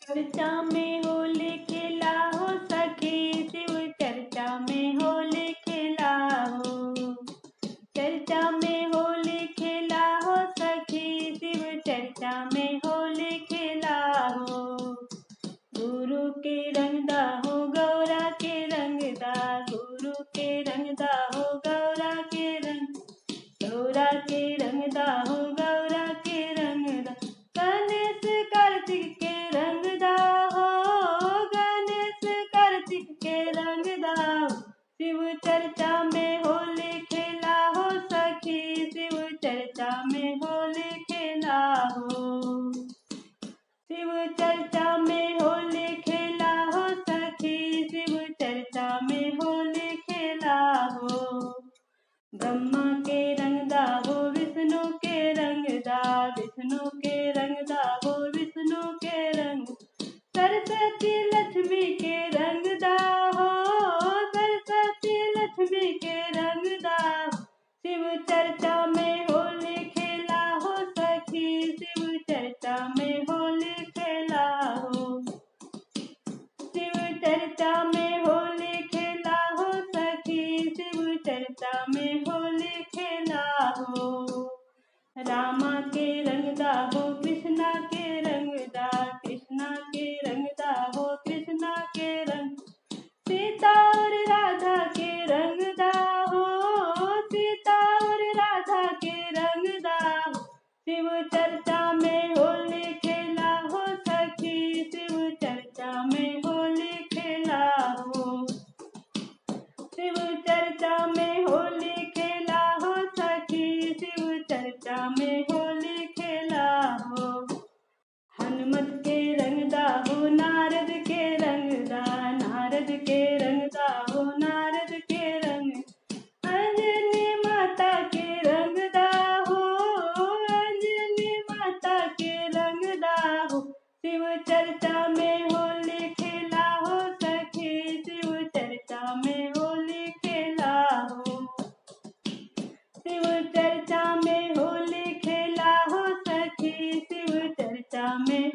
चर्चा में होली खेला हो सखी, शिव चर्चा में होली खेला हो। चर्चा में होली खेला हो सखी, शिव चर्चा में होली खेला हो। गुरु के रंगदा हो गौरा के रंगदा, गुरु के रंगदा हो गौरा के रंग, गौरा के रंगदा हो गौरा के रंगदा। गणेश कार्तिक के रंगदा हो, गणेश कार्तिक के रंगदा हो। शिव चर्चा में होली खेला हो सखी, शिव चर्चा में होली खेला हो। शिव चर्चा में होली खेला हो सखी, शिव चर्चा में होली खेला हो। ब्रह्मा के रंगदा हो विष्णु के रंगदा, विष्णु के रंगदा हो विष्णु के रंग। सरस्वती लक्ष्मी के रंगदा हो, सरस्वती लक्ष्मी के रंगदा हो। शिव चर्चा में होली खेला हो सखी, शिव चर्चा में होली खेला हो। शिव चर्चा में होली खेला हो सखी, शिव चर्चा में होली खेला हो। रामा के रंगदा हो कृष्णा के रंगदा, कृष्णा के रंगदा हो कृष्णा के रंग। सीता और राधा के रंगदा हो, सीता और राधा के रंगदा हो। शिव चर्चा में होली खेला हो सखी, शिव चर्चा में होली खेला हो। शिव चर्चा में होली खेला हो सखी, शिव चर्चा में होली खेला हो। हनुमत के रंगदा हो नारद के रंगदा, नारद के रंगदा हो नारद के रंग। अंजनी माता के रंगदा हो, अंजनी माता के रंगदा हो। शिव चर्चा में होली खेला हो सखी, शिव चर्चा में होली खेला हो। शिव चर्चा में होली खेला हो सखी, शिव चर्चा में